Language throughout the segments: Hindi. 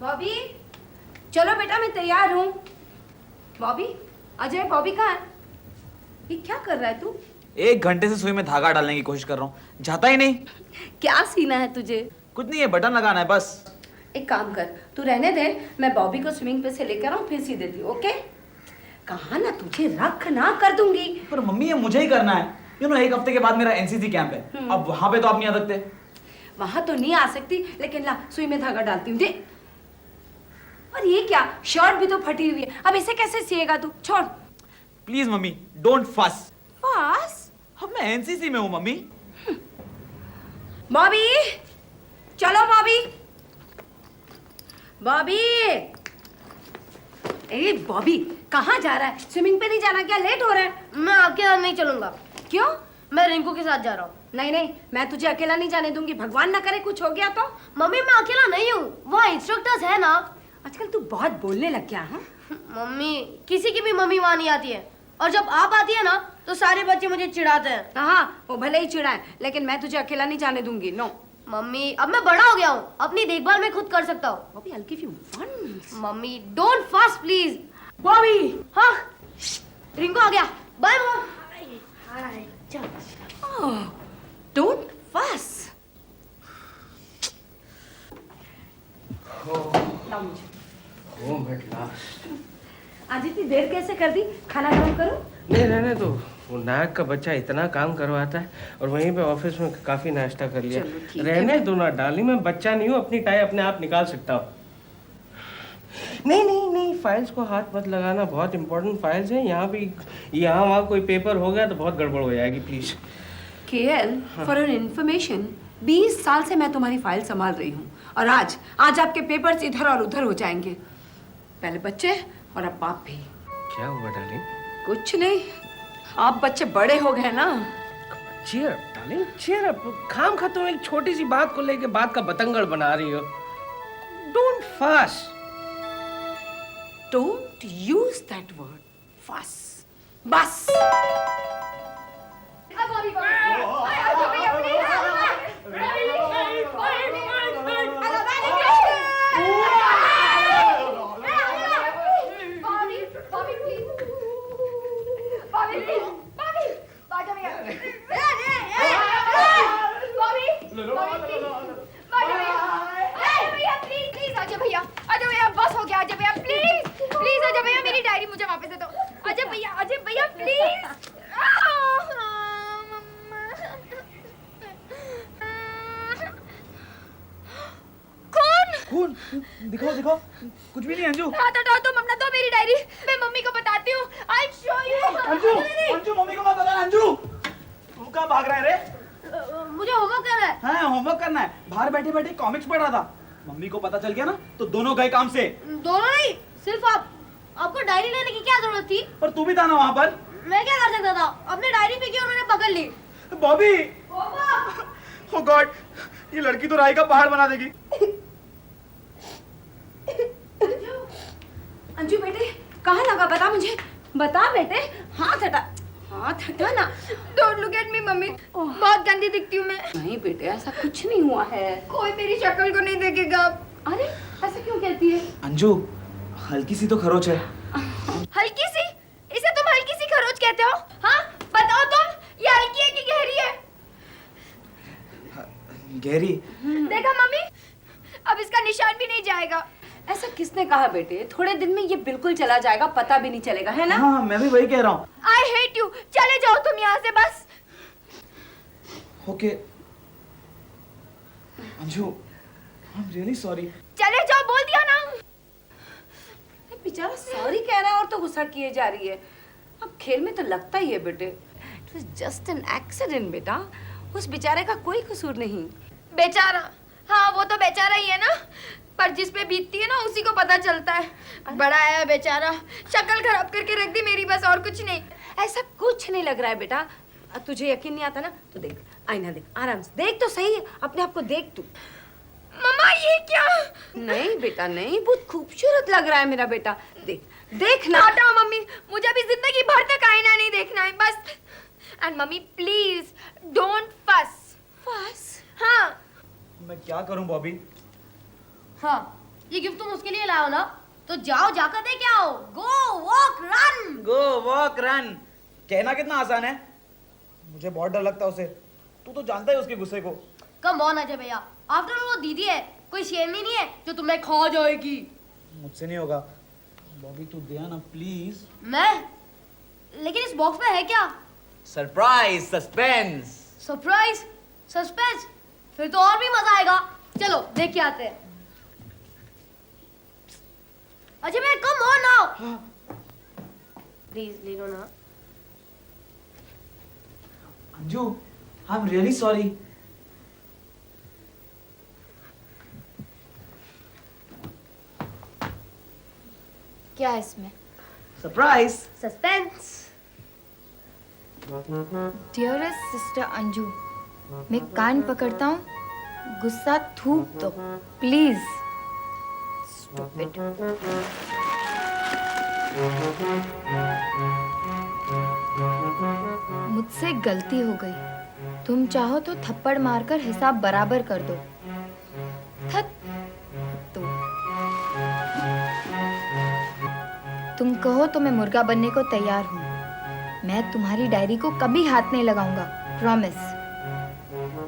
बॉबी, चलो बेटा मैं तैयार हूँ। बॉबी, अजय बॉबी कहाँ है? ये क्या कर रहा है तू? 1 घंटे से सुई में धागा डालने की कोशिश कर रहा हूँ, जाता ही नहीं। क्या सीना है तुझे? कुछ नहीं है, बटन लगाना है बस। एक काम कर, तू रहने दे, मैं बॉबी को स्विमिंग पे से लेकर आऊँ फिर सी देती हूँ, ओके? कहा ना तुझे रख ना कर दूंगी। पर मम्मी ये मुझे ही करना है। 1 हफ्ते के बाद मेरा एनसीसी कैंप है। अब वहां पे तो आप नहीं आ सकते। वहां तो नहीं आ सकती, लेकिन ला सुई में धागा डालती हूँ, दे। और ये क्या, शर्ट भी तो फटी हुई है, अब इसे कैसे सिएगा तू? छोड़। प्लीज मम्मी, डोंट फस। बस अब मैं एनसीसी में हूँ मम्मी। बॉबी, चलो बॉबी। बॉबी, ए बॉबी, कहाँ जा रहा है? स्विमिंग पे नहीं जाना क्या? लेट हो रहा है। मैं आपके साथ नहीं चलूंगा। क्यों? मैं रिंकू के साथ जा रहा हूँ। नहीं नहीं, मैं तुझे अकेला नहीं जाने दूंगी, भगवान ना करे कुछ हो गया तो। मम्मी मैं अकेला नहीं हूँ, वहाँ इंस्ट्रक्टर्स है ना। आजकल तू बहुत बोलने लग गया है। मम्मी, किसी की भी मम्मी वहाँ नहीं आती है, और जब आप आती है ना तो सारे बच्चे मुझे चिढ़ाते हैं। हाँ, वो भले ही चिढ़ाए, लेकिन मैं तुझे अकेला नहीं जाने दूंगी। नो मम्मी, अब मैं बड़ा हो गया हूँ, अपनी देखभाल मैं खुद कर सकता हूँ। Bobby, I'll give you once. Mummy don't fast please. Bobby, हाँ, रिंकू आ गया। Bye mom. डोंट फस। लाओ मुझे। आज इतनी देर कैसे कर दी? खाना गरम करो। नहीं रहने दो, वो नायक का बच्चा इतना काम करवाता है, और वहीं पे ऑफिस में काफी नाश्ता कर लिया। चलो, ठीक है। रहने दो ना डार्लिंग, मैं बच्चा नहीं हूँ, अपनी टाई अपने आप निकाल सकता हूँ। नहीं नहीं नहीं, फाइल्स को हाथ मत लगाना, बहुत इंपॉर्टेंट फाइल्स हैं। यहाँ भी यहाँ वहाँ कोई पेपर हो गया तो बहुत गड़बड़ हो जाएगी, please. KL, for an information, 20 साल से मैं तुम्हारी फाइल संभाल रही हूँ, और आज आपके पेपर्स इधर और उधर हो जाएंगे। पहले बच्चे और अब बाप भी। क्या हुआ डार्लिंग? कुछ नहीं, आप बच्चे बड़े हो गए ना। Cheer up darling, cheer up. खाम खा तुम एक छोटी सी बात को लेके बात का बतंगड़ बना रही हो। डोंट फस। Don't use that word. Fuss. बस। मुझे वापस दे दो। अजय भैया प्लीज। कौन? दिखाओ दिखाओ। कुछ भी नहीं अंजू। हाथ हटाओ तुम अपना, दो मेरी डायरी, मैं मम्मी को बताती हूँ। I'll show you। Anju, Anju mummy को मत बता। अंजू, तू कहाँ भाग रहा है रे? मुझे होमवर्क करना है। हाँ, होमवर्क करना है। बाहर बैठे बैठे कॉमिक्स पढ़ रहा था। मम्मी को पता चल गया ना तो दोनों गए काम से। दोनों नहीं, सिर्फ आप। आपको डायरी लेने की क्या जरूरत थी? पर तू भी था ना वहाँ पर। मैं क्या कर सकता था? अपने डायरी फेंकी और मैंने पकड़ ली। बॉबी, ओह गॉड, ये लड़की तो राई का पहाड़ बना देगी। अंजू बेटे, कहाँ लगा? बता मुझे, बता बेटे। हाथ हटा ना। Don't look at me mummy, बहुत गंदी दिखती हूँ मैं। नहीं बेटे, ऐसा कुछ नहीं हुआ है। कोई मेरी शक्ल को नहीं देखेगा। अरे ऐसा क्यों कहती है? अंजू, हल्की सी तो खरोच है। हल्की सी? इसे तुम हल्की सी खरोच कहते हो? हाँ, बताओ तुम, ये हल्की है कि गहरी है? गहरी। देखा मम्मी, अब इसका निशान भी नहीं जाएगा। ऐसा किसने कहा बेटे? थोड़े दिन में ये बिल्कुल चला जाएगा, पता भी नहीं चलेगा, है ना? हाँ, मैं भी वही कह रहा हूँ। I hate you, चले जाओ तुम यहाँ से बस। Okay Anju, I'm really sorry। चले जाओ, बोल दिया ना। बेचारा सॉरी कह रहा है और तो गुस्सा किए जा रही है। अब खेल में तो लगता ही है बेटे। It was just an accident बेटा, उस बेचारे का कोई कसूर नहीं। बेचारा, हाँ वो तो बेचारा ही है ना, पर जिस पे बीतती है ना उसी को पता चलता है। बड़ा है बेचारा, शक्ल खराब करके रख दी मेरी, बस और कुछ नहीं। ऐसा कुछ नहीं लग रहा है बेटा। तुझे यकीन नहीं आता ना तो देख, आईना देख, आराम से देख तो सही, अपने आप को देख तू। मम्मा ये क्या? नहीं बेटा नहीं, बहुत खूबसूरत लग रहा है मेरा बेटा। देख देख ना। हटाओ मम्मी, मुझे अभी जिंदगी भर तक आईना नहीं देखना है बस। एंड मम्मी प्लीज डोंट फस। फस? हाँ मैं क्या करूं बॉबी? हाँ, ये गिफ्ट तुम उसके लिए लाओ ना, तो जाओ जाकर दे के आओ। गो वॉक रन। गो वॉक रन कहना कितना आसान है, मुझे बहुत डर लगता है उसे। तू तो जानता है उसके गुस्से को। कम ऑन अजय भैया, आफ्टर ऑल वो दीदी है, कोई शेरनी नहीं है जो तुम्हें खा जाएगी। मुझसे नहीं होगा। बॉबी तू दे ना प्लीज। मैं? लेकिन इस बॉक्स में है क्या? Surprise, suspense. सरप्राइज, सस्पेंस, फिर तो और भी मजा आएगा। चलो देख के आते हैं। अजय भैया कम ऑन नाउ, प्लीज ले लो ना। Anju, I am really sorry. क्या है इसमें? Surprise. Suspense. Dearest sister Anju, मैं कान पकड़ता हूँ, गुस्सा थूक दो प्लीज। स्टूपिड। मुझसे गलती हो गई, तुम चाहो तो थप्पड़ मारकर हिसाब बराबर कर दो। थक तो तुम कहो तो मैं मुर्गा बनने को तैयार हूँ। मैं तुम्हारी डायरी को कभी हाथ नहीं लगाऊंगा, प्रॉमिस।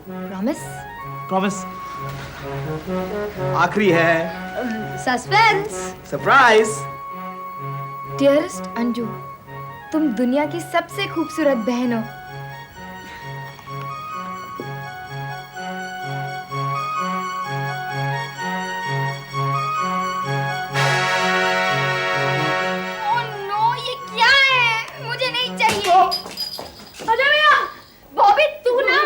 प्रॉमिस? प्रॉमिस। आखिरी है। सस्पेंस। सरप्राइज। डियरेस्ट अंजू, तुम दुनिया की सबसे खूबसूरत बहन हो। ओह नो, ये क्या है? मुझे नहीं चाहिए। अजय भैया, बॉबी तू ना।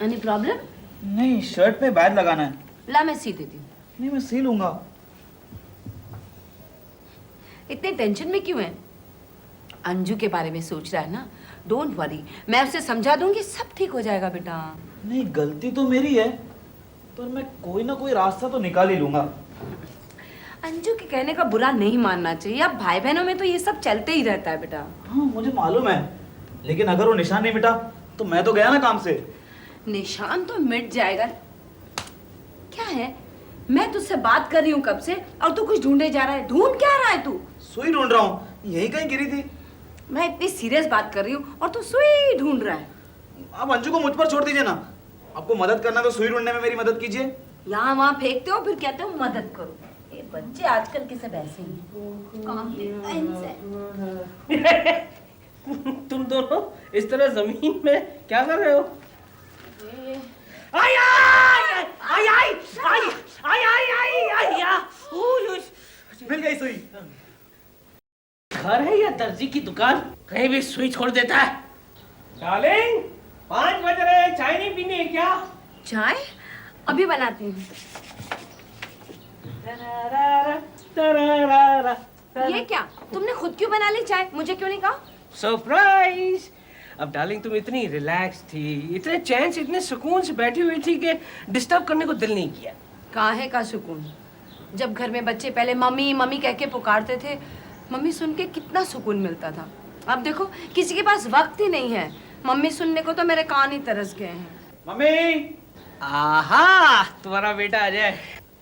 Any problem? नहीं, शर्ट पे बैग लगाना है। ला मैं सी देती हूँ। नहीं, मैं सी लूंगा। इतने टेंशन में क्यों है? अंजू के बारे में सोच रहा है ना? डोंट वरी, मैं उसे समझा दूंगी, सब ठीक हो जाएगा बेटा। नहीं, गलती तो मेरी है, पर मैं कोई ना कोई रास्ता तो निकाल ही लूंगा। अंजू के कहने का बुरा नहीं मानना चाहिए। अब भाई बहनों में तो ये सब चलते ही रहता है बेटा। हाँ, मुझे मालूम है, लेकिन अगर वो निशान नहीं मिटा तो मैं तो गया ना काम से। निशान तो मिट जाएगा। क्या है, मैं तुझसे बात कर रही हूँ कब से और तू कुछ ढूंढे जा रहा है। ढूंढ क्या रहा है तू? सुई ढूंढ रहा हूँ, यही कहीं गिरी थी। मैं इतनी सीरियस बात कर रही हूँ और तू सुई ढूंढ रहा है। आप अंजू को मुझ पर छोड़ दीजिए ना। आपको मदद करना तो सुई ढूंढने में मेरी मदद कीजिए। यहाँ वहाँ फेंकते हो, फिर कहते हो मदद करो। ये बच्चे आजकल के सब ऐसे ही हैं। तुम दोनों इस तरह जमीन में क्या कर रहे हो? आई आई आई आई आई आई आई आई आई। मिल गई सुई। घर है या दर्जी की दुकान, कहीं भी सुई छोड़ देता है। डार्लिंग, 5 बज रहे हैं, चाय नहीं पीनी है क्या? चाय अभी बनाती हूँ। ये क्या, तुमने खुद क्यों बना ली चाय? मुझे क्यों नहीं कहा? सरप्राइज। अब डार्लिंग तुम इतनी रिलैक्स थी, इतने चैन से, इतने सुकून से बैठी हुई थी कि डिस्टर्ब करने को दिल नहीं किया। काहे का सुकून? जब घर में बच्चे पहले मम्मी मम्मी कह के पुकारते थे, मम्मी सुन के कितना सुकून मिलता था। अब देखो किसी के पास वक्त ही नहीं है। मम्मी सुनने को तो मेरे कान ही तरस गए हैं। मम्मी। आहा, तुम्हारा बेटा आ जाए।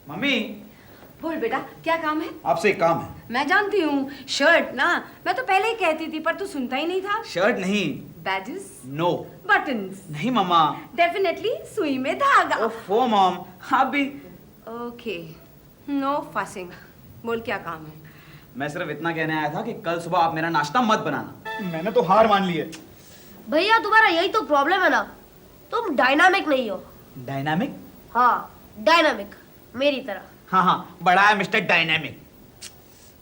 मम्मी, बोल बेटा, क्या काम है? आपसे एक काम है। मैं जानती हूँ, शर्ट ना। मैं तो पहले ही कहती थी पर तू सुनता ही नहीं था। शर्ट नहीं। बैजेस? नो। बटन्स? नहीं मम्मा। डेफिनेटली सुई में धागा। ओफो मॉम, आप भी। Okay, no fussing. बोल क्या काम है? मैं सिर्फ इतना कहने आया था कि कल सुबह आप मेरा नाश्ता मत बनाना। मैंने तो हार मान ली है। भैया तुम्हारा यही तो प्रॉब्लम है ना, तुम डायनामिक नहीं हो। डायनामिक? हाँ, डायनामिक, मेरी तरह। हाँ हाँ, बड़ा है मिस्टर डायनामिक।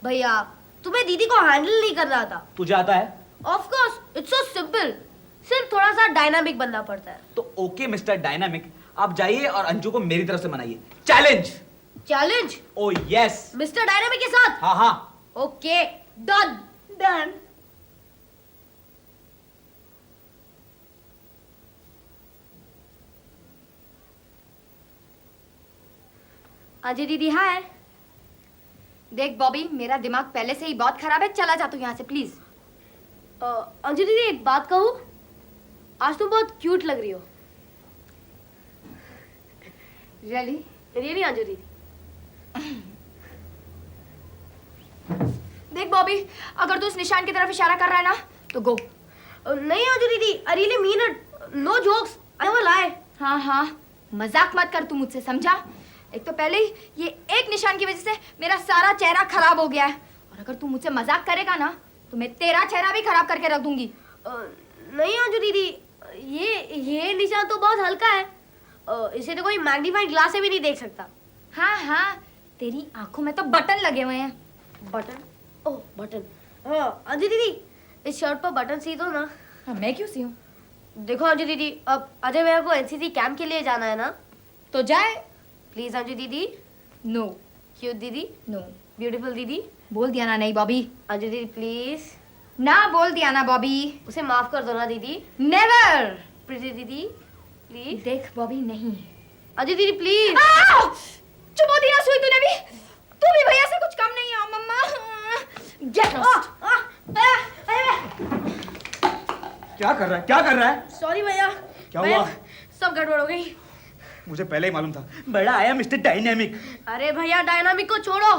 भैया तुम्हें दीदी को हैंडल नहीं करना आता। तुझे आता है? Of course, it's so simple, सिर्फ थोड़ा सा डायनामिक बनना पड़ता है। तो ओके मिस्टर डायनामिक, आप जाइए और अंजू को मेरी तरफ से मनाइए। Challenge. Challenge? Oh yes. Mister dynamic के साथ? हाँ हाँ। Okay, done. डन। अजय दीदी हाय। देख बॉबी, मेरा दिमाग पहले से ही बहुत खराब है, चला जा तू यहाँ से प्लीज। अंजू दीदी एक बात कहूँ, आज तुम बहुत क्यूट लग रही हो। रियली? रियली अंजू दीदी। देख बॉबी, अगर तू उस निशान की तरफ इशारा कर रहा है ना तो गो। नहीं Anju didi, I really mean it, no jokes, I never lie. हाँ हाँ, मजाक मत कर तू मुझसे, समझा? एक तो पहले ही ये एक निशान की वजह से मेरा सारा चेहरा खराब हो गया है, और अगर तू मुझसे मजाक करेगा ना तो मैं तेरा चेहरा भी खराब करके रख दूंगी। नहीं अंजू दीदी, ये निशान तो बहुत हल्का है, इसे तो कोई मैग्नीफाइंग ग्लास से भी नहीं देख सकता। हाँ हाँ, तेरी आंखों में तो बटन लगे हुए हैं। बटन? ओह बटन, हाँ अंजू दीदी इस शर्ट पर बटन सी दो ना। हाँ, मैं क्यों सी हूँ? देखो अंजू दीदी, अब अजय भैया को एनसीसी कैंप के लिए जाना है ना, तो जाए। प्लीज अंजू दीदी। नो। क्यूट दीदी, नो। ब्यूटीफुल दीदी। बोल दिया ना नहीं बॉबी। अंजू दीदी प्लीज, ना बोल दिया ना बॉबी। उसे माफ कर दो ना दीदी। नेवर। प्रीति दीदी प्लीज। देख बॉबी, नहीं। अंजू दीदी प्लीज। चुप होती ना सुई तूने भी। तू भी भैया से कुछ कम नहीं है मम्मा। Get lost. क्या कर रहा है, क्या कर रहा है? सॉरी भैया। क्या भैया, हुआ? सब गड़बड़ हो गई। मुझे पहले ही मालूम था, बड़ा आया मिस्टर डायनेमिक। अरे भैया डायनामिक को छोड़ो,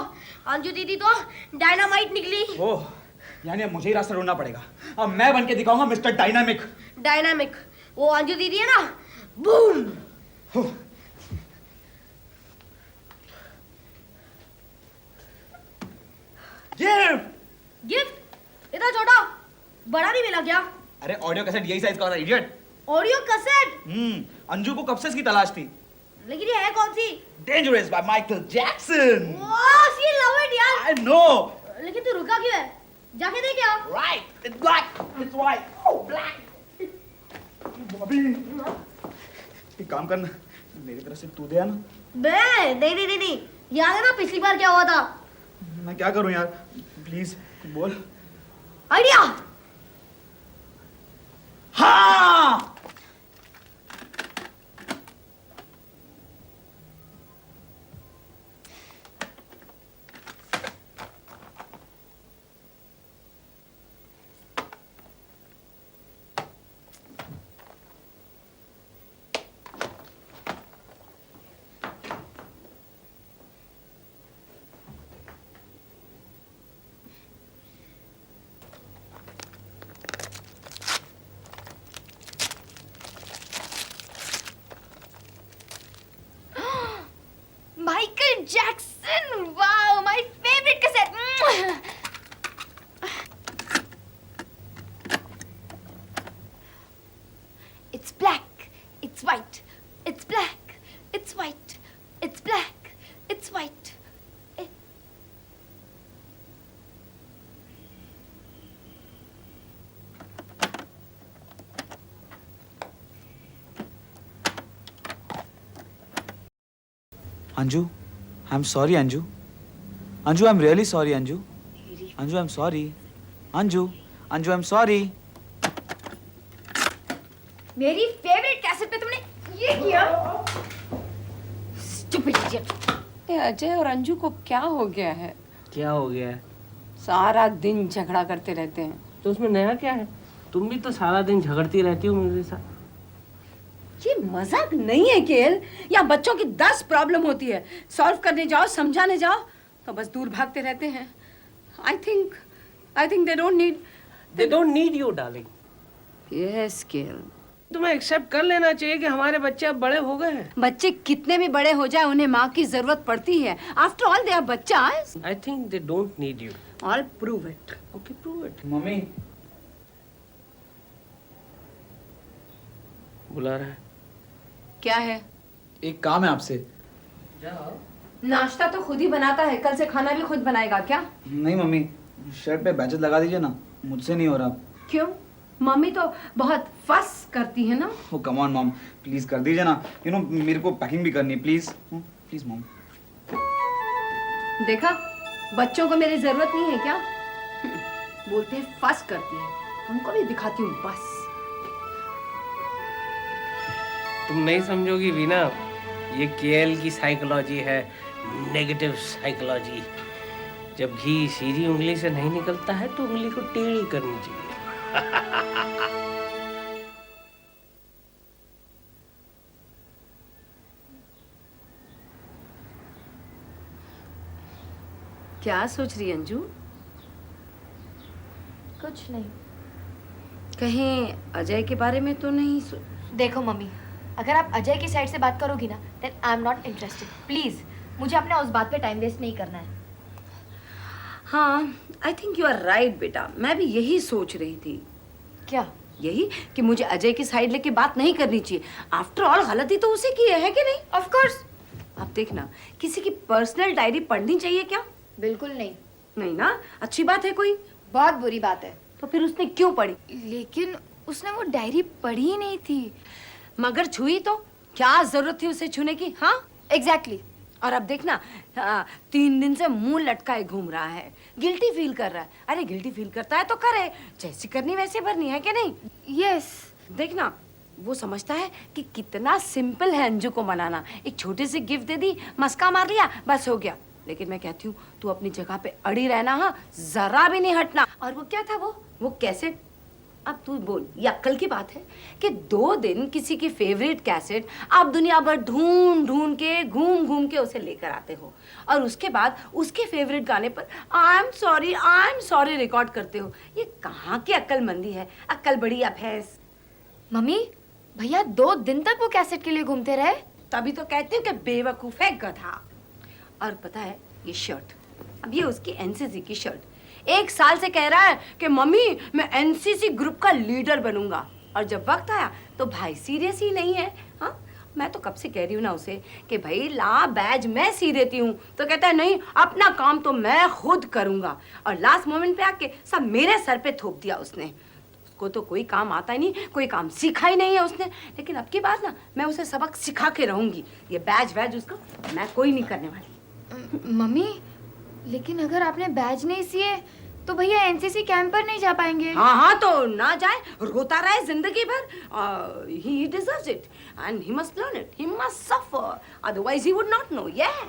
अंजू दीदी तो डायनामाइट निकली। ओह, यानी अब मुझे ही रास्ता ढूंढना पड़ेगा। अब मैं बन के दिखाऊंगा मिस्टर डायनामिक। डायनामिक, वो अंजू दीदी है ना, बूम। गिफ्ट इतना छोटा, बड़ा नहीं मिला क्या? अरे ऑडियो कैसेट यही साइज का होता है, इडियट। Audio cassette? अंजू को कब से इसकी तलाश थी। लेकिन ये है कौन सी? Dangerous by Michael Jackson. वाह, सी लव इट यार। I know. लेकिन तू रुका क्यों है? जाके देख क्या? Right, it's black, it's white. Oh black. Bobby, एक काम करना, मेरी तरफ से तू दे ना। बे, नहीं। याद है ना पिछली बार क्या हुआ था? मैं क्या करूं यार, प्लीज बोल। आइडिया। हाँ, Michael Jackson! Wow, my favorite cassette! It's black, it's white, it's black, it's white, it's black, it's white. Anju, I am sorry Anju. Anju, I am really sorry Anju. Anju, I am sorry. Anju, Anju, I am sorry. मेरी फेवरेट कैसेट पे तुमने ये किया? Stupid idiot. ये अजय और अंजू को क्या हो गया है? क्या हो गया है? सारा दिन झगड़ा करते रहते हैं। तो उसमें नया क्या है? तुम भी तो सारा दिन झगड़ती रहती हो मेरे साथ। ये मजाक नहीं है केल। या बच्चों की 10 प्रॉब्लम होती है, सॉल्व करने जाओ, समझाने जाओ तो बस दूर भागते रहते हैं। I think they don't need you darling. Yes केल, तुम्हें एक्सेप्ट कर लेना चाहिए कि हमारे बच्चे अब बड़े हो गए हैं। बच्चे कितने भी बड़े हो जाए उन्हें माँ की जरूरत पड़ती है। आफ्टर ऑल दे आर बच्चा। I think they don't need you. All prove it. Okay, prove it. Mummy बुला रहा है। क्या है? एक काम है आपसे। जाओ। नाश्ता तो खुद ही बनाता है, कल से खाना भी खुद बनाएगा क्या? नहीं मम्मी, शर्ट पे बैचेस लगा दीजिए ना, मुझसे नहीं हो रहा। क्यों? मम्मी तो बहुत फस करती है ना। ओ कम ऑन मॉम, प्लीज कर दीजिए ना। यू नो मेरे को पैकिंग भी करनी है, प्लीज प्लीज मॉम। देखा, बच्चों को मेरी जरूरत नहीं है क्या? बोलते हैं फस करती है, तुमको भी दिखाती हूँ बस। तुम नहीं समझोगी वीना, ये केएल की साइकोलॉजी है, नेगेटिव साइकोलॉजी। जब घी सीधी उंगली से नहीं निकलता है तो उंगली को टेढ़ी करनी चाहिए। क्या सोच रही अंजू? कुछ नहीं। कहीं अजय के बारे में तो नहीं देखो मम्मी, अगर आप अजय की साइड से बात करोगी ना, then I am not interested. Please, मुझे अपने उस बात पे टाइम वेस्ट नहीं करना है। हाँ, I think you are right बेटा। मैं भी यही सोच रही थी। क्या? यही कि मुझे अजय की साइड लेके बात नहीं करनी चाहिए। आफ्टर ऑल गलती तो उसे की है कि नहीं? Of course. अब देखना, किसी की पर्सनल डायरी पढ़नी चाहिए क्या? बिल्कुल नहीं। नहीं ना? अच्छी बात है कोई? बहुत बुरी बात है। तो फिर उसने क्यों पढ़ी? लेकिन उसने वो डायरी पढ़ी ही नहीं थी। मगर छुई तो? क्या जरूरत थी उसे छूने की? हाँ, एग्जैक्टली। और अब देखना, 3 दिन से मुंह लटकाए घूम रहा है, गिल्टी फील कर रहा है। अरे गिल्टी फील करता है तो करे, जैसी करनी वैसे भरनी है, क्या नहीं? यस। देखना, वो समझता है कि कितना सिंपल है अंजू को मनाना। एक छोटी सी गिफ्ट दे दी, मस्का मार लिया, बस हो गया। लेकिन मैं कहती हूँ तू अपनी जगह पे अड़ी रहना, हाँ, जरा भी नहीं हटना। और वो क्या था, वो कैसेट? अब तू बोल, ये अक्ल की बात है कि 2 दिन किसी की फेवरेट कैसेट आप दुनिया भर ढूंढ ढूंढ के घूम घूम के उसे लेकर आते हो, और उसके बाद उसके फेवरेट गाने पर आई एम सॉरी रिकॉर्ड करते हो। ये कहाँ की अक्लमंदी है? अक्ल बड़ी या भैंस? मम्मी, भैया 2 दिन तक वो कैसेट के लिए घूमते रहे। तभी तो कहते हैं कि बेवकूफ है गधा। और पता है, ये शर्ट, अब ये उसकी एनसीसी की शर्ट, 1 साल से कह रहा है कि मम्मी मैं एनसीसी ग्रुप का लीडर बनूंगा, और जब वक्त आया तो भाई सीरियस ही नहीं है। हाँ, मैं तो कब से कह रही हूँ ना उसे कि भाई ला बैज, मैं सी देती हूँ, तो कहता है नहीं, अपना काम तो मैं खुद करूंगा। और लास्ट मोमेंट पे आके सब मेरे सर पे थोप दिया उसने। उसको तो कोई काम आता ही नहीं, कोई काम सीखा ही नहीं है उसने। लेकिन अब की बात ना, मैं उसे सबक सिखा के रहूंगी। ये बैज वैज उसका मैं कोई नहीं करने वाली। मम्मी, लेकिन अगर आपने बैज नहीं सिए तो भैया एनसीसी कैंप पर नहीं जा पाएंगे। हाँ, तो ना जाए, रोता रहे जिंदगी भर। ही deserves it and he must learn it, he must suffer, otherwise he would not know. Yes.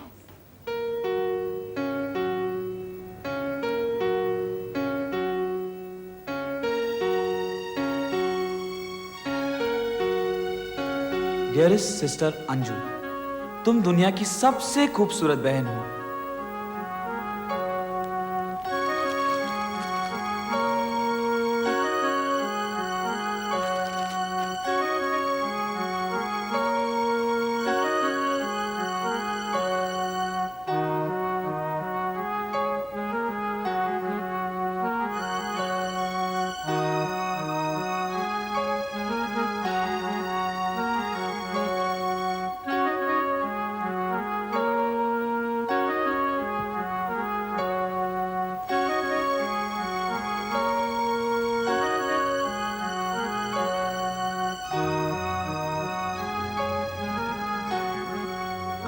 Dearest sister Anju, तुम दुनिया की सबसे खूबसूरत बहन हो।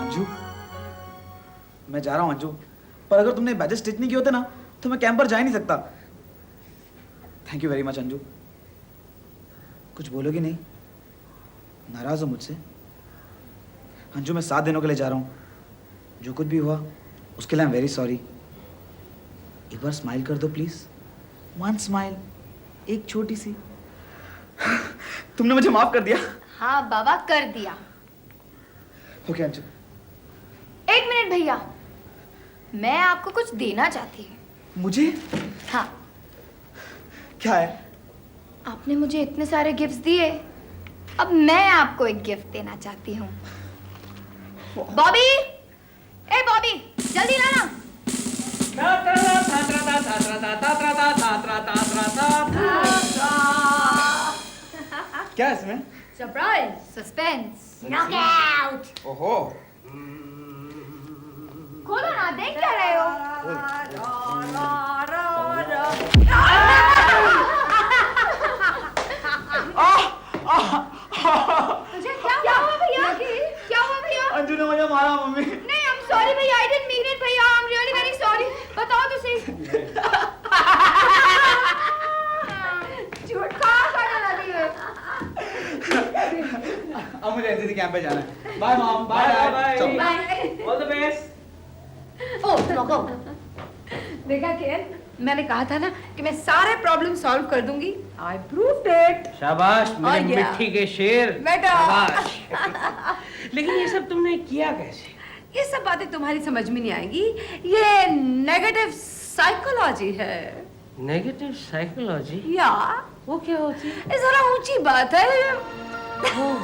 अंजू, मैं जा रहा हूँ अंजू, पर अगर तुमने बैजेस स्टिच नहीं किए होते ना, तो मैं कैंप पर जा ही नहीं सकता। Thank you very much Anju. कुछ बोलोगी नहीं? नाराज हो मुझसे? अंजू, मैं 7 दिनों के लिए जा रहा हूँ। जो कुछ भी हुआ उसके लिए आई एम वेरी सॉरी। एक बार स्माइल कर दो प्लीज। 1 स्माइल, एक छोटी सी। तुमने मुझे माफ कर दिया। हाँ बाबा, कर दिया। ओके अंजू। 1 मिनट भैया, मैं आपको कुछ देना चाहती हूँ। मुझे? हाँ, क्या है? आपने मुझे इतने सारे गिफ्ट्स दिए, अब मैं आपको एक गिफ्ट देना चाहती हूँ। बॉबी, ए बॉबी, जल्दी लाना। क्या है इसमें? Surprise, suspense. नॉकआउट। ओहो। खोलो ना, देख क्या रहे हो? क्या हुआ भैया? क्या हुआ भैया? अंजू ने मुझे मारा मम्मी। नहीं, I'm sorry भैया, I didn't mean it भैया, I'm really very sorry। बताओ तो सही। झूठ कहाँ लगी है? अब मुझे एनसीसी कैंप पे जाना है। Bye mom, bye bye dad. All the best. Oh, knockout. देखा केन, मैंने कहा था ना कि मैं सारे प्रॉब्लम सॉल्व कर दूंगी। आई प्रूव्ड इट। शाबाश मेरे Oh, yeah. मिट्टी के शेर। बेटा। शाबाश। लेकिन ये सब तुमने किया कैसे? ये सब बातें तुम्हारी समझ में नहीं आएगी। ये नेगेटिव साइकोलॉजी है। Negative psychology? या वो क्या होती है? ये जरा ऊंची बात है। ओह,